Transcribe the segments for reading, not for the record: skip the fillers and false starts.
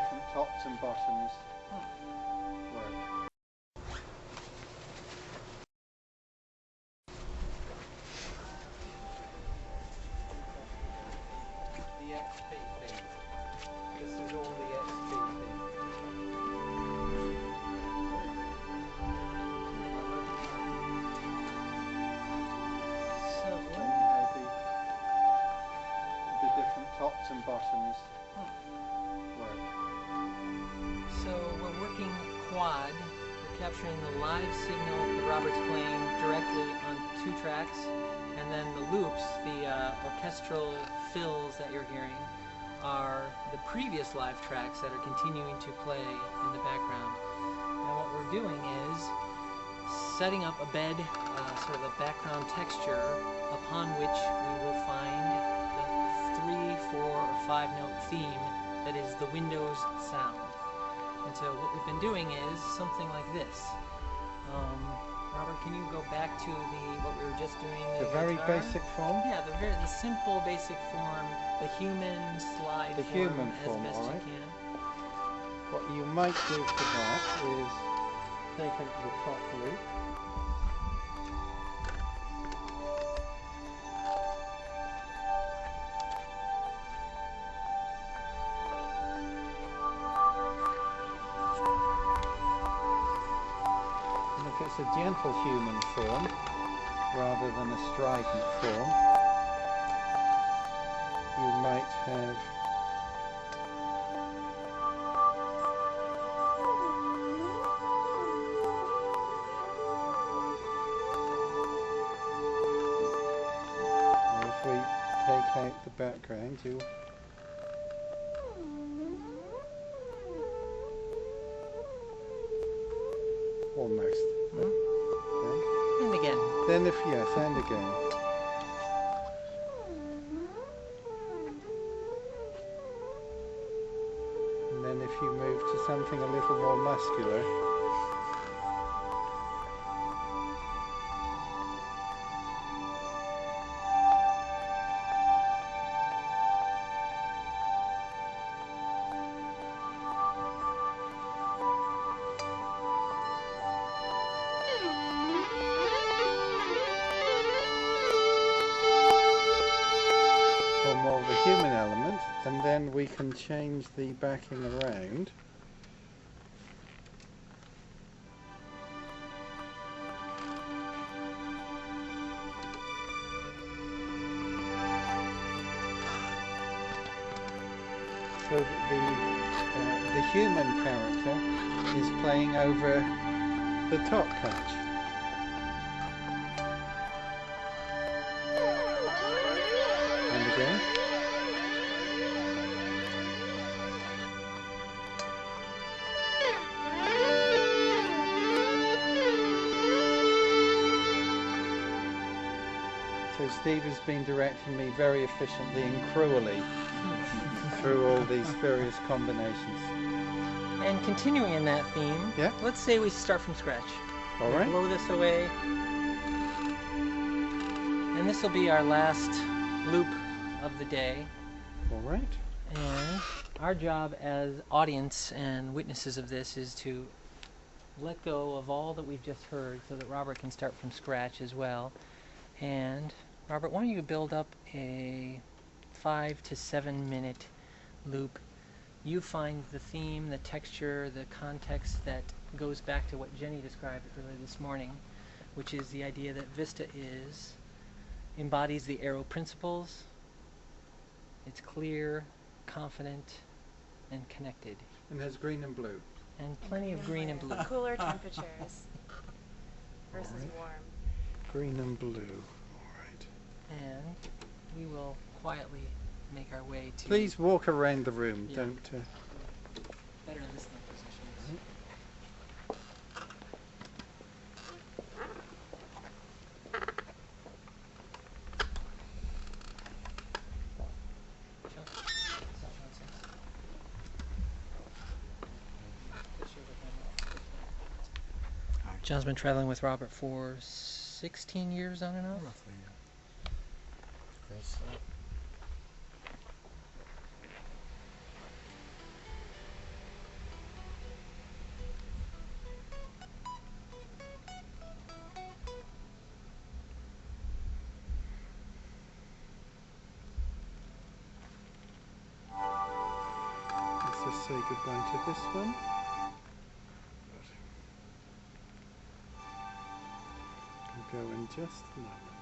different tops and bottoms work. The XP thing. This is all the XP thing. So, The different tops and bottoms work. so we're working quad. We're capturing the live signal that Robert's playing directly on 2 tracks, and then the loops, the orchestral fills that you're hearing, are the previous live tracks that are continuing to play in the background. And what we're doing is setting up a bed, sort of a background texture upon which we will find the 3, 4, or 5 note theme that is the Windows sound. And so what we've been doing is something like this. Robert, can you go back to what we were just doing? The very guitar? basic form? Yeah, the simple basic form, the human slide The form, human as form, best alright. you can. What you might do for that is take out the top loop. And if it's a gentle human form rather than a strident form, you might have take out the background, you almost. Okay. And again. Then if yes, and again. And then if you move to something a little more muscular. More of a human element, and then we can change the backing around. So that the human character is playing over the top patch. And again. So Steve has been directing me very efficiently and cruelly through all these various combinations. And continuing in that theme, Yeah? let's say we start from scratch. All right. Blow this away. And this will be our last loop of the day. All right. And our job as audience and witnesses of this is to let go of all that we've just heard so that Robert can start from scratch as well. And Robert, why don't you build up a 5 to 7 minute loop. You find the theme, the texture, the context that goes back to what Jenny described earlier this morning, which is the idea that Vista embodies the arrow principles. It's clear, confident, and connected. And has green and blue. And plenty of green and blue. Cooler temperatures versus warm. Green and blue. All right. And we will quietly make our way to... Please walk around the room. Yeah. Don't... better listening positions. John's been traveling with Robert for 16 years on and off? Roughly, yeah. Chris. us say goodbye to this one. We'll go in just a moment.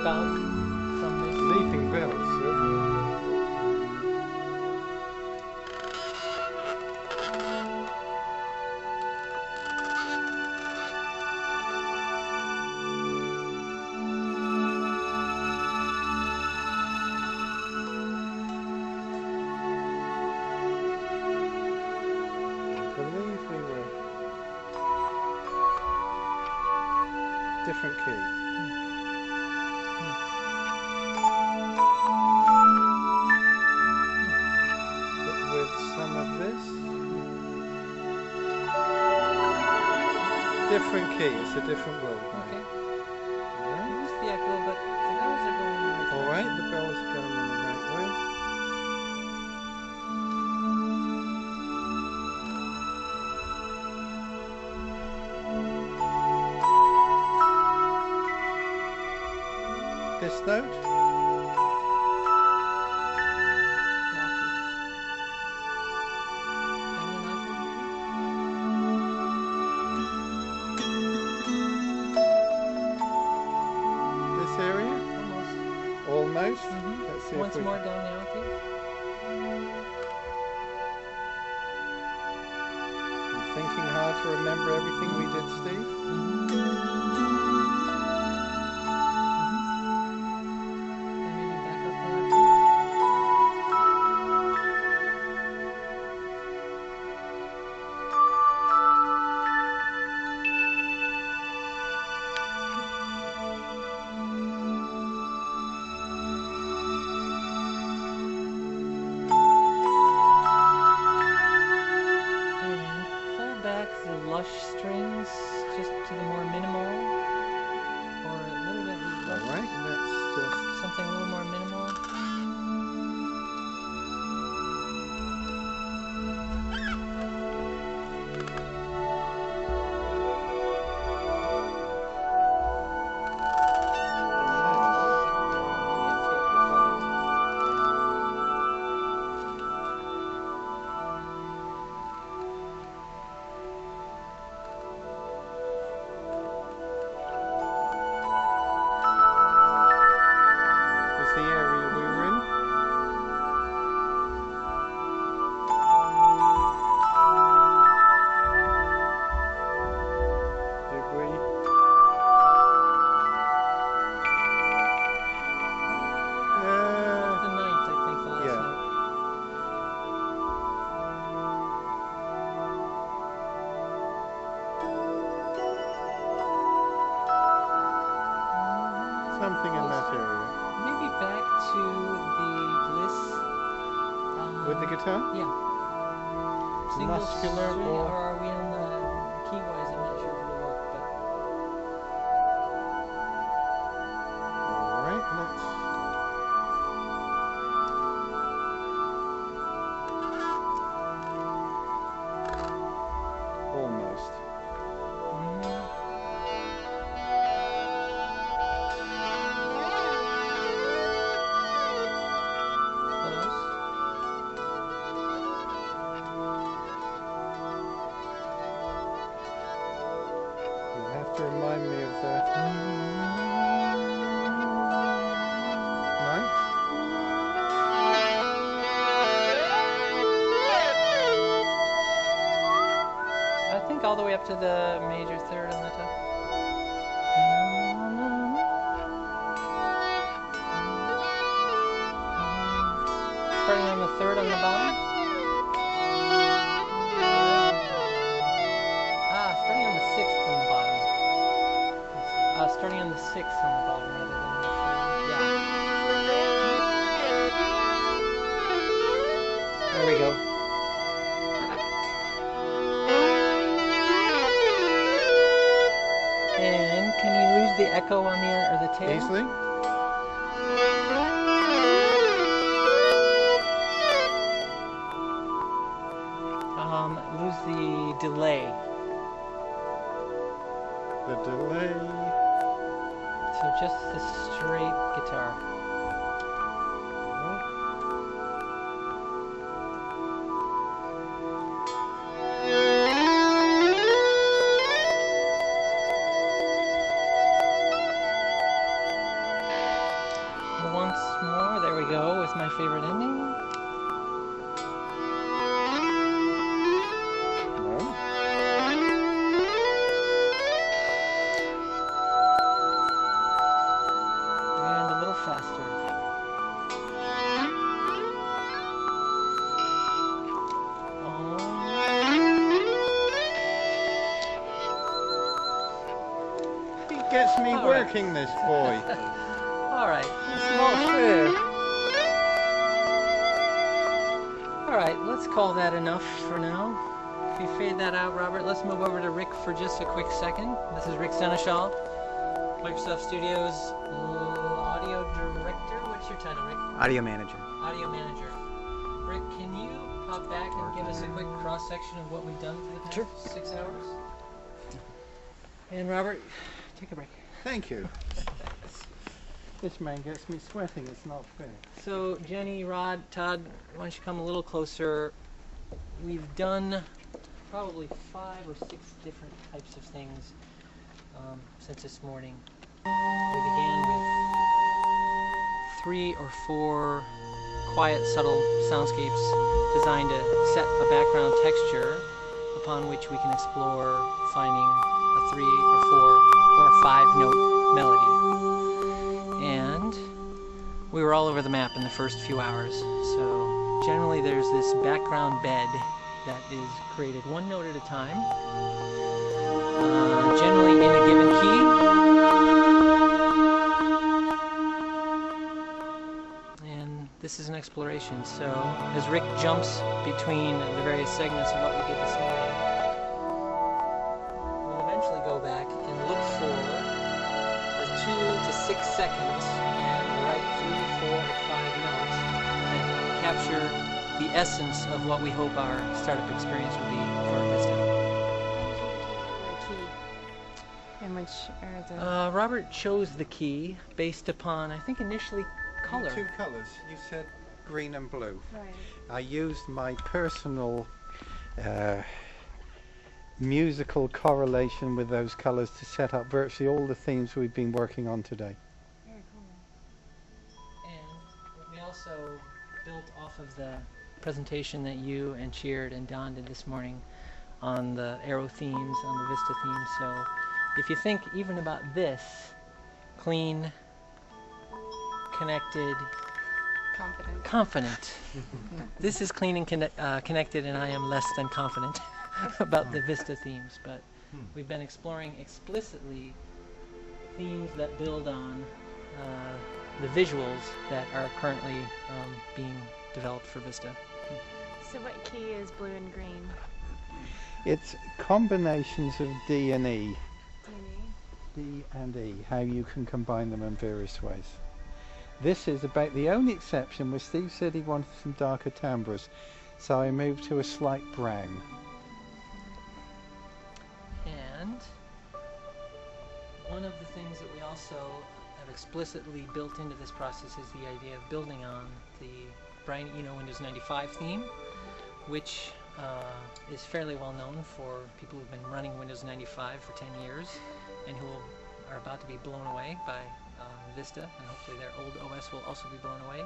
leap out from this. Leaping bells, certainly. I believe we were different key. But with some of this. Different key, it's a different world now. Okay. Alright. Where's the echo? But the bells are going in the right Alright, the bells are going in the right way. This note. This area. Almost. Let's see Once if we more down the octave. I'm thinking hard to remember everything we did, Steve. And maybe back up there. Pull back the lush strings just to the more minimal, or a little bit less. Alright, let's just Something a little more minimal. was the area we were in. Did we? The ninth, I think, the last yeah. note. Something in that area. Maybe back to the bliss. With the guitar? Yeah. Single Muscular string, or- are we on the key wise? I'm not sure if it'll work, but Alright, let's. Almost. close. You have to remind me of the ninth. I think all the way up to the major third on the top. Starting on the third on the bottom. Starting on the sixth on the bottom. Starting on the sixth on the bottom rather than the third. Yeah. There we go. And can you lose the echo on the or the tail? Easily. Lose the delay. The delay. So just the straight guitar. favorite ending? No? And a little faster. He gets me All right. working, this boy. All right, it's not fair. All right, let's call that enough for now. If you fade that out, Robert, let's move over to Rick for just a quick second. This is Rick Seneschal, Microsoft Studios audio director. What's your title, Rick? Audio manager. Audio manager. Rick, can you pop back and give us a quick cross-section of what we've done for the past 6 hours? And Robert, take a break. Thank you. This man gets me sweating. It's not fair. So Jenny, Rod, Todd, why don't you come a little closer? We've done probably 5 or 6 different types of things since this morning. We began with 3 or 4 quiet, subtle soundscapes designed to set a background texture upon which we can explore finding a 3 or 4 or 5 note melody. And we were all over the map in the first few hours. So generally there's this background bed that is created 1 note at a time, generally in a given key. And this is an exploration. So as Rick jumps between the various segments of what we did this morning, we'll eventually go back and look for the 2 to 6 seconds and write 3, 4, or 5 notes that capture the essence of what we hope our startup experience will be for Vista. The key. And which are the... Robert chose the key based upon, I think, initially color. 2 colours. You said green and blue. Right. I used my personal musical correlation with those colours to set up virtually all the themes we've been working on today. Very cool. And we also built off of the presentation that you and Cheered and Don did this morning on the arrow themes, on the Vista themes. So if you think even about this, clean, connected, confident. This is clean and connected, and I am less than confident about the Vista themes, but we've been exploring explicitly themes that build on the visuals that are currently being developed for Vista. So what key is blue and green? It's combinations of D and E. D&E? D and E, how you can combine them in various ways. This is about the only exception where Steve said he wanted some darker timbres, so I moved to a slight brown. And one of the things that we also have explicitly built into this process is the idea of building on the Brian Eno Windows 95 theme, which is fairly well known for people who've been running Windows 95 for 10 years and who are about to be blown away by Vista, and hopefully their old OS will also be blown away.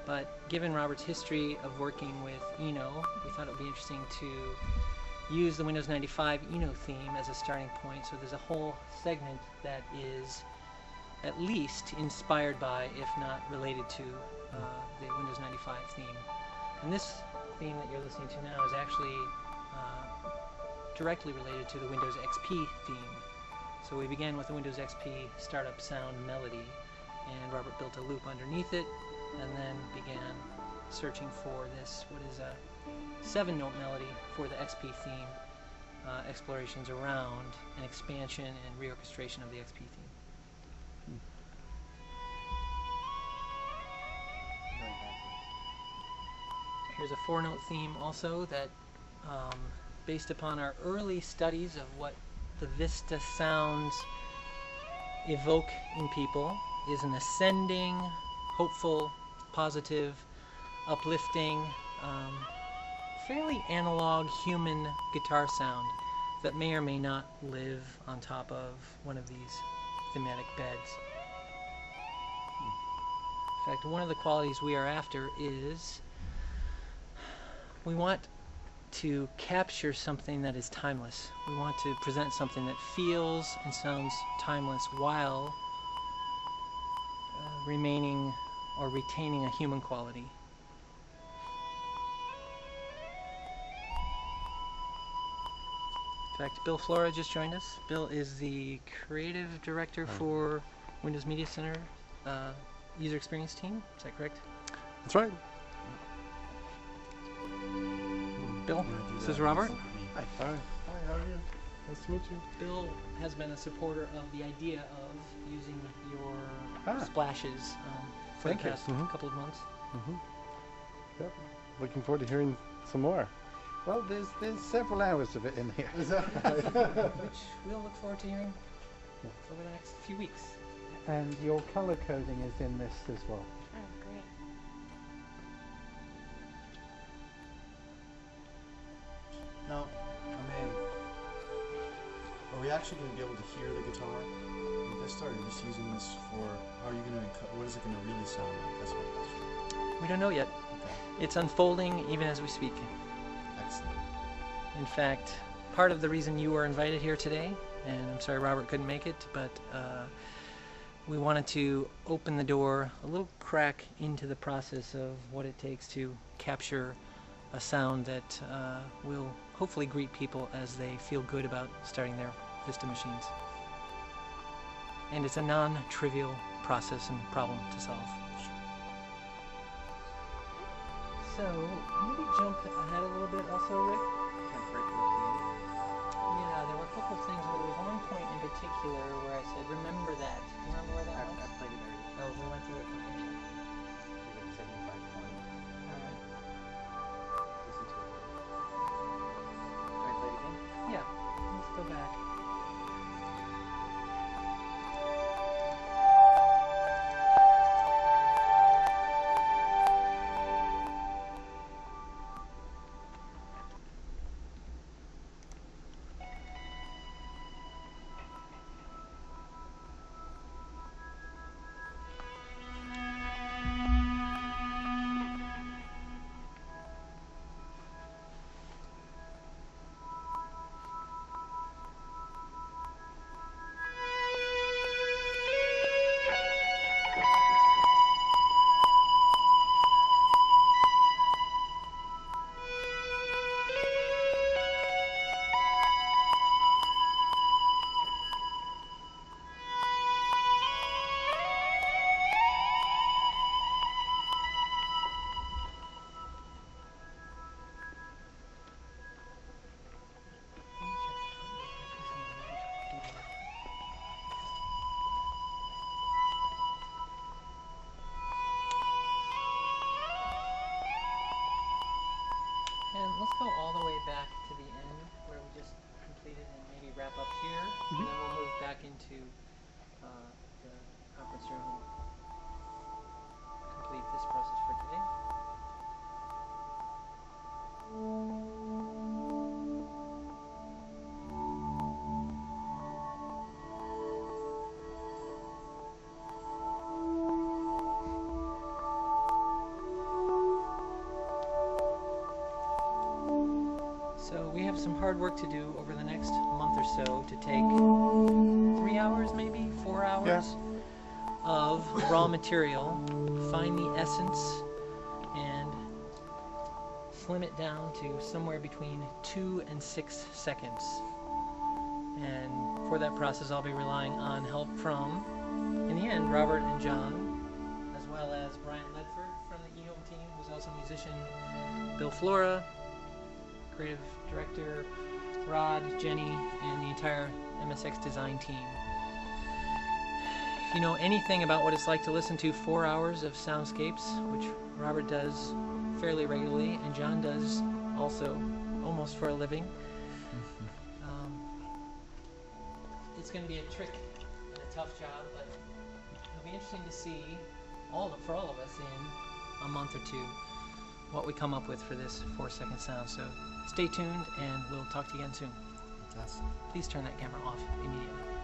But given Robert's history of working with Eno, we thought it would be interesting to use the Windows 95 Eno theme as a starting point. So there's a whole segment that is at least inspired by, if not related to, the Windows 95 theme. And this theme that you're listening to now is actually directly related to the Windows XP theme. So we began with the Windows XP startup sound melody, and Robert built a loop underneath it, and then began searching for this, what is a 7-note melody for the XP theme, explorations around an expansion and reorchestration of the XP theme. Here's a 4-note theme also that, based upon our early studies of what the Vista sounds evoke in people, is an ascending, hopeful, positive, uplifting, fairly analog human guitar sound that may or may not live on top of one of these thematic beds. In fact, one of the qualities we are after is we want to capture something that is timeless. We want to present something that feels and sounds timeless while remaining or retaining a human quality. In fact, Bill Flora just joined us. Bill is the creative director for Windows Media Center user experience team. Is that correct? That's right. Bill, this is Robert. Hi. Hi, how are you? Nice to meet you. Bill has been a supporter of the idea of using your splashes for the Thank you. past couple of months. Yep. Looking forward to hearing some more. Well, there's several hours of it in here. Is that right? Which we'll look forward to hearing over the next few weeks. And your color coding is in this as well. Oh, great. Now, are we actually going to be able to hear the guitar in Vista, or are you just using this for, how are you going to, what is it going to really sound like? That's my question. We don't know yet. Okay, It's unfolding even as we speak. excellent. In fact, part of the reason you were invited here today, and I'm sorry Robert couldn't make it, but we wanted to open the door a little crack into the process of what it takes to capture a sound that will hopefully greet people as they feel good about starting their Vista machines. And it's a non-trivial process and problem to solve. So, maybe jump ahead a little bit also, Rick. Yeah, there were a couple of things, but there was one point in particular where I said, remember that. Do you remember where that was? I played it already. Oh, we went through it. Okay. We got 75 points. Alright. Listen to it. Can I play it again? Yeah, let's go back. And let's go all the way back to the end where we just completed and maybe wrap up here. And then we'll move back into the conference room and complete this process for today. So we have some hard work to do over the next month or so to take 3 hours, maybe 4 hours of raw material, find the essence, and slim it down to somewhere between 2 and 6 seconds. And for that process, I'll be relying on help from, in the end, Robert and John, as well as Brian Ledford from the eHome team, who's also a musician, Bill Flora, creative director, Rod, Jenny, and the entire MSX design team. If you know anything about what it's like to listen to 4 hours of soundscapes, which Robert does fairly regularly, and John does also almost for a living, it's going to be a trick and a tough job, but it'll be interesting to see, for all of us, in a month or two, what we come up with for this 4-second sound. So stay tuned, and we'll talk to you again soon. Fantastic. Please turn that camera off immediately.